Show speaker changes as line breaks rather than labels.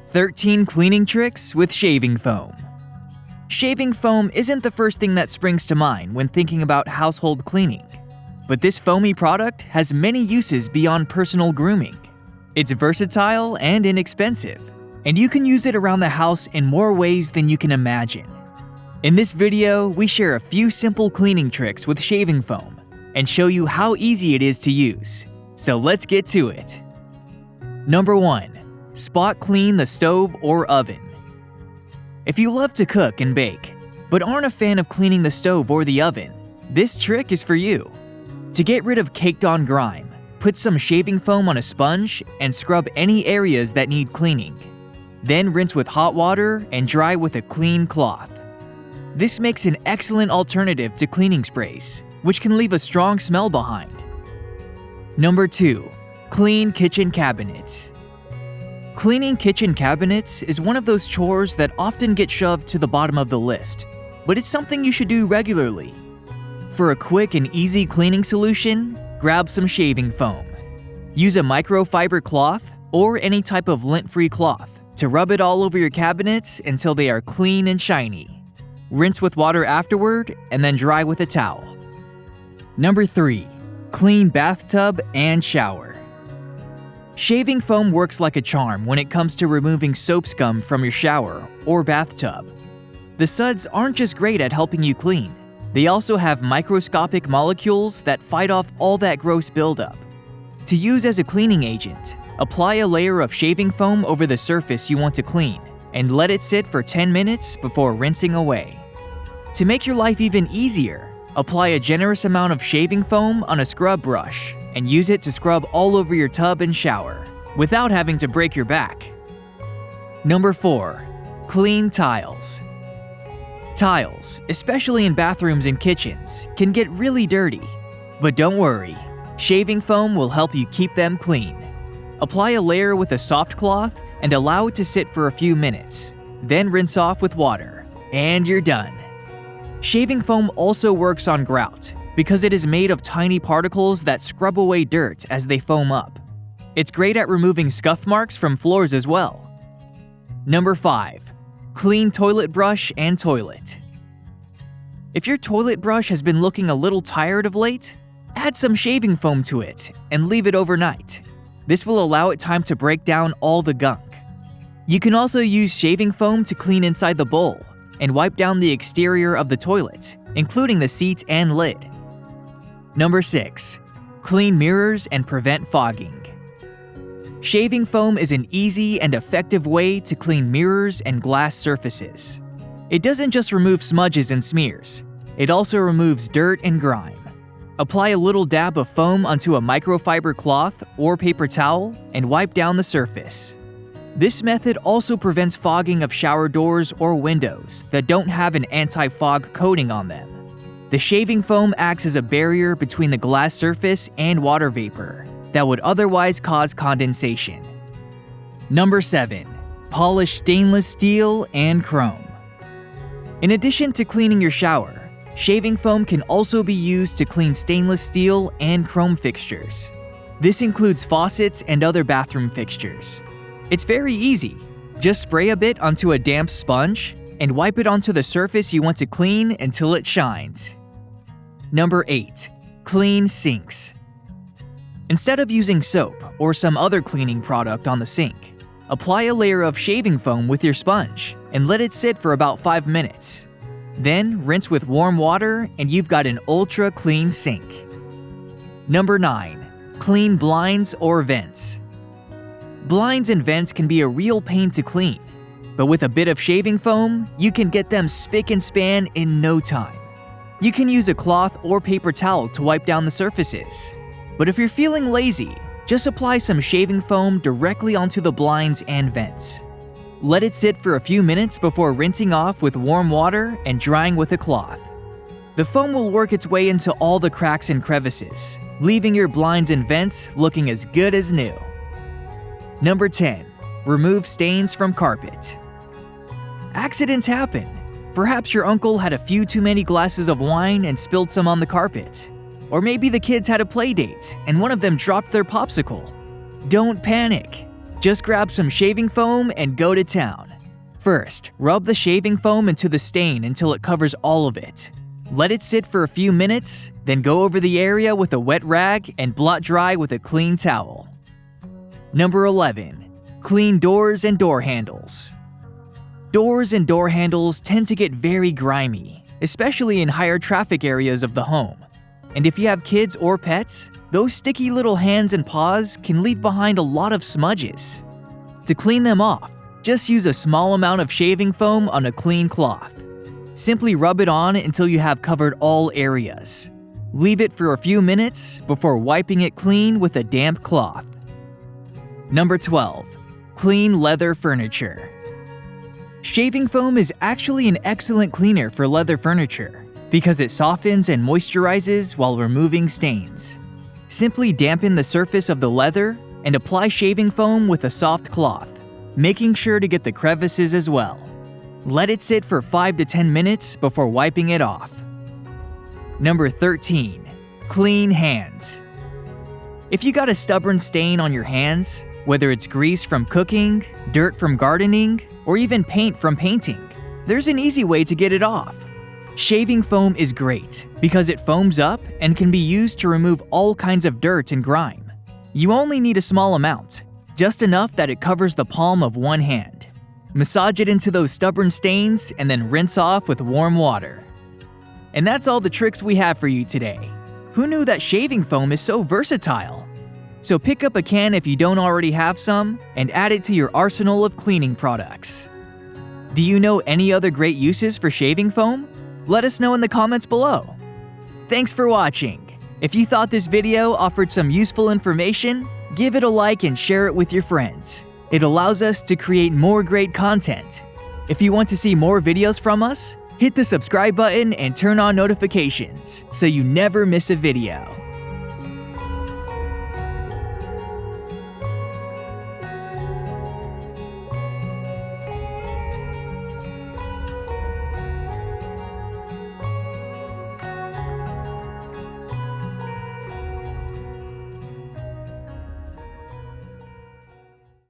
13 cleaning tricks with shaving foam. Shaving foam isn't the first thing that springs to mind when thinking about household cleaning. But this foamy product has many uses beyond personal grooming. It's versatile and inexpensive, and you can use it around the house in more ways than you can imagine. In this video, we share a few simple cleaning tricks with shaving foam and show you how easy it is to use. So let's get to it. Number 1. Spot clean the stove or oven. If you love to cook and bake, but aren't a fan of cleaning the stove or the oven, this trick is for you. To get rid of caked-on grime, put some shaving foam on a sponge and scrub any areas that need cleaning. Then rinse with hot water and dry with a clean cloth. This makes an excellent alternative to cleaning sprays, which can leave a strong smell behind. Number 2. Clean kitchen cabinets. Cleaning kitchen cabinets is one of those chores that often get shoved to the bottom of the list, but it's something you should do regularly. For a quick and easy cleaning solution, grab some shaving foam. Use a microfiber cloth or any type of lint-free cloth to rub it all over your cabinets until they are clean and shiny. Rinse with water afterward and then dry with a towel. Number 3. Clean bathtub and shower. Shaving foam works like a charm when it comes to removing soap scum from your shower or bathtub. The suds aren't just great at helping you clean, they also have microscopic molecules that fight off all that gross buildup. To use as a cleaning agent, apply a layer of shaving foam over the surface you want to clean and let it sit for 10 minutes before rinsing away. To make your life even easier, apply a generous amount of shaving foam on a scrub brush and use it to scrub all over your tub and shower, without having to break your back. Number 4. Clean tiles. Tiles, especially in bathrooms and kitchens, can get really dirty. But don't worry, shaving foam will help you keep them clean. Apply a layer with a soft cloth and allow it to sit for a few minutes. Then rinse off with water, and you're done. Shaving foam also works on grout, because it is made of tiny particles that scrub away dirt as they foam up. It's great at removing scuff marks from floors as well. Number 5. Clean toilet brush and toilet. If your toilet brush has been looking a little tired of late, add some shaving foam to it and leave it overnight. This will allow it time to break down all the gunk. You can also use shaving foam to clean inside the bowl and wipe down the exterior of the toilet, including the seat and lid. Number 6. Clean mirrors and prevent fogging. Shaving foam is an easy and effective way to clean mirrors and glass surfaces. It doesn't just remove smudges and smears, it also removes dirt and grime. Apply a little dab of foam onto a microfiber cloth or paper towel and wipe down the surface. This method also prevents fogging of shower doors or windows that don't have an anti-fog coating on them. The shaving foam acts as a barrier between the glass surface and water vapor that would otherwise cause condensation. Number 7. Polish stainless steel and chrome. In addition to cleaning your shower, shaving foam can also be used to clean stainless steel and chrome fixtures. This includes faucets and other bathroom fixtures. It's very easy. Just spray a bit onto a damp sponge and wipe it onto the surface you want to clean until it shines. Number 8. Clean sinks. Instead of using soap or some other cleaning product on the sink, apply a layer of shaving foam with your sponge and let it sit for about 5 minutes. Then rinse with warm water and you've got an ultra clean sink. Number 9. Clean blinds or vents. Blinds and vents can be a real pain to clean, but with a bit of shaving foam, you can get them spick and span in no time. You can use a cloth or paper towel to wipe down the surfaces. But if you're feeling lazy, just apply some shaving foam directly onto the blinds and vents. Let it sit for a few minutes before rinsing off with warm water and drying with a cloth. The foam will work its way into all the cracks and crevices, leaving your blinds and vents looking as good as new. Number 10. Remove stains from carpet. Accidents happen. Perhaps your uncle had a few too many glasses of wine and spilled some on the carpet. Or maybe the kids had a play date and one of them dropped their popsicle. Don't panic. Just grab some shaving foam and go to town. First, rub the shaving foam into the stain until it covers all of it. Let it sit for a few minutes, then go over the area with a wet rag and blot dry with a clean towel. Number 11. Clean doors and door handles. Doors and door handles tend to get very grimy, especially in higher traffic areas of the home. And if you have kids or pets, those sticky little hands and paws can leave behind a lot of smudges. To clean them off, just use a small amount of shaving foam on a clean cloth. Simply rub it on until you have covered all areas. Leave it for a few minutes before wiping it clean with a damp cloth. Number 12. Clean leather furniture. Shaving foam is actually an excellent cleaner for leather furniture because it softens and moisturizes while removing stains. Simply dampen the surface of the leather and apply shaving foam with a soft cloth, making sure to get the crevices as well. Let it sit for 5 to 10 minutes before wiping it off. Number 13. Clean hands. If you got a stubborn stain on your hands, whether it's grease from cooking, dirt from gardening, or even paint from painting, there's an easy way to get it off. Shaving foam is great because it foams up and can be used to remove all kinds of dirt and grime. You only need a small amount, just enough that it covers the palm of one hand. Massage it into those stubborn stains and then rinse off with warm water. And that's all the tricks we have for you today. Who knew that shaving foam is so versatile? So pick up a can if you don't already have some and add it to your arsenal of cleaning products. Do you know any other great uses for shaving foam? Let us know in the comments below. Thanks for watching. If you thought this video offered some useful information, give it a like and share it with your friends. It allows us to create more great content. If you want to see more videos from us, hit the subscribe button and turn on notifications so you never miss a video.